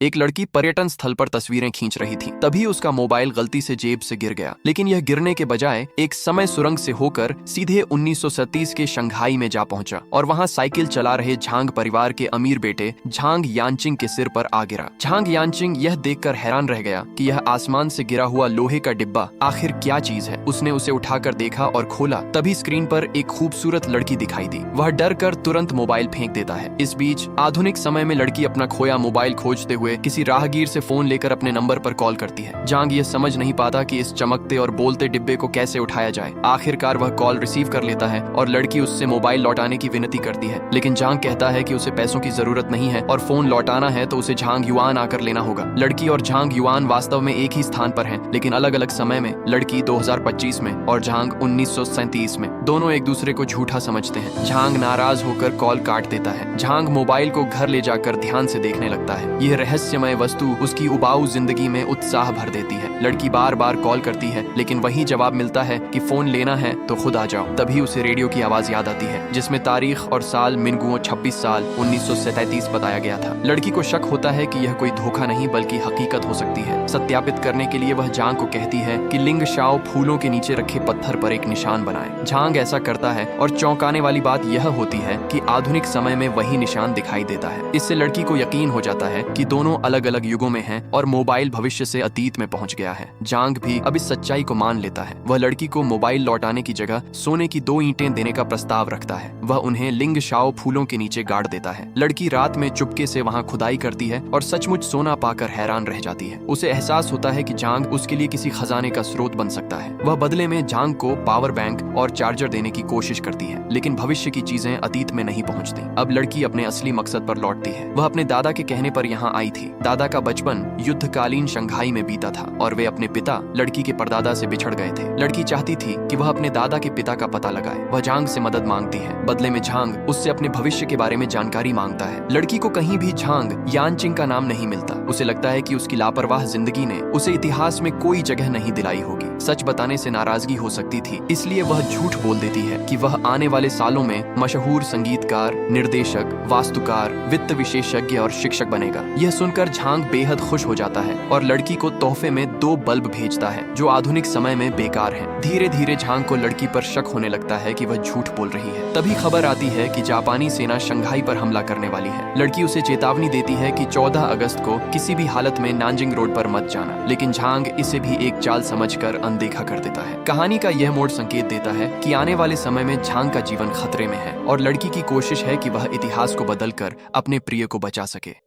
एक लड़की पर्यटन स्थल पर तस्वीरें खींच रही थी। तभी उसका मोबाइल गलती से जेब से गिर गया, लेकिन यह गिरने के बजाय एक समय सुरंग से होकर सीधे 1937 के शंघाई में जा पहुंचा और वहां साइकिल चला रहे झांग परिवार के अमीर बेटे झांग यानचिंग के सिर पर आ गिरा। झांग यानचिंग यह देखकर हैरान रह गया कि यह आसमान से गिरा हुआ लोहे का डिब्बा आखिर क्या चीज है। उसने उसे उठाकर देखा और खोला, तभी स्क्रीन पर एक खूबसूरत लड़की दिखाई दी। वह डर कर तुरंत मोबाइल फेंक देता है। इस बीच आधुनिक समय में लड़की अपना खोया मोबाइल खोजते हुए किसी राहगीर से फोन लेकर अपने नंबर पर कॉल करती है। झांग ये समझ नहीं पाता कि इस चमकते और बोलते डिब्बे को कैसे उठाया जाए। आखिरकार वह कॉल रिसीव कर लेता है और लड़की उससे मोबाइल लौटाने की विनती करती है, लेकिन झांग कहता है कि उसे पैसों की जरूरत नहीं है और फोन लौटाना है तो उसे झांग युआन आकर लेना होगा। लड़की और झांग युआन वास्तव में एक ही स्थान पर हैं, लेकिन अलग अलग समय में। लड़की 2025 में और झांग 1937 में। दोनों एक दूसरे को झूठा समझते हैं। झांग नाराज होकर कॉल काट देता है। झांग मोबाइल को घर ले जाकर ध्यान से देखने लगता है। यह रहस्यमय वस्तु उसकी उबाऊ जिंदगी में उत्साह भर देती है। लड़की बार बार कॉल करती है, लेकिन वही जवाब मिलता है कि फोन लेना है तो खुद आ जाओ। तभी उसे रेडियो की आवाज याद आती है, जिसमें तारीख और साल मिनगुओं 26 साल 1937 बताया गया था। लड़की को शक होता है कि यह कोई धोखा नहीं बल्कि हकीकत हो सकती है। सत्यापित करने के लिए वह झांग को कहती है कि लिंग शाओ फूलों के नीचे रखे पत्थर पर एक निशान बनाए। झांग ऐसा करता है और चौंकाने वाली बात यह होती है कि आधुनिक समय में वही निशान दिखाई देता है। इससे लड़की को यकीन हो जाता है कि दोनों अलग अलग युगों में हैं और मोबाइल भविष्य से अतीत में पहुंच गया है। झांग भी अब इस सच्चाई को मान लेता है। वह लड़की को मोबाइल लौटाने की जगह सोने की 2 ईंटें देने का प्रस्ताव रखता है। वह उन्हें लिंग शाओ फूलों के नीचे गाड़ देता है। लड़की रात में चुपके से वहां खुदाई करती है और सचमुच सोना पाकर हैरान रह जाती है। उसे एहसास होता है कि झांग उसके लिए किसी खजाने का स्रोत बन सकता है। वह बदले में झांग को पावर बैंक और चार्जर देने की कोशिश करती है, लेकिन भविष्य की चीजें अतीत में नहीं पहुंचती। अब लड़की अपने असली मकसद पर लौटती है। वह अपने दादा के कहने पर यहाँ आई थी। दादा का बचपन युद्धकालीन शंघाई में बीता था और वे अपने पिता लड़की के परदादा से बिछड़ गए थे। लड़की चाहती थी कि वह अपने दादा के पिता का पता लगाए। वह झांग से मदद मांगती है। बदले में झांग उससे अपने भविष्य के बारे में जानकारी मांगता है। लड़की को कहीं भी झांग यानचिंग का नाम नहीं मिलता। उसे लगता है कि उसकी लापरवाह जिंदगी ने उसे इतिहास में कोई जगह नहीं दिलाई होगी। सच बताने से नाराजगी हो सकती थी, इसलिए वह झूठ बोल देती है कि वह आने वाले सालों में मशहूर संगीतकार, निर्देशक, वास्तुकार, वित्त विशेषज्ञ और शिक्षक बनेगा। यह सुनकर झांग बेहद खुश हो जाता है और लड़की को तोहफे में 2 बल्ब भेजता है जो आधुनिक समय में बेकार हैं। धीरे धीरे झांग को लड़की पर शक होने लगता है कि वह झूठ बोल रही है। तभी खबर आती है कि जापानी सेना शंघाई पर हमला करने वाली है। लड़की उसे चेतावनी देती है कि 14 अगस्त को किसी भी हालत में नानजिंग रोड पर मत जाना, लेकिन झांग इसे भी एक चाल समझकर अनदेखा कर देता है। कहानी का यह मोड़ संकेत देता है कि आने वाले समय में झांग का जीवन खतरे में है और लड़की की कोशिश है कि वह इतिहास को बदलकर अपने प्रिय को बचा सके।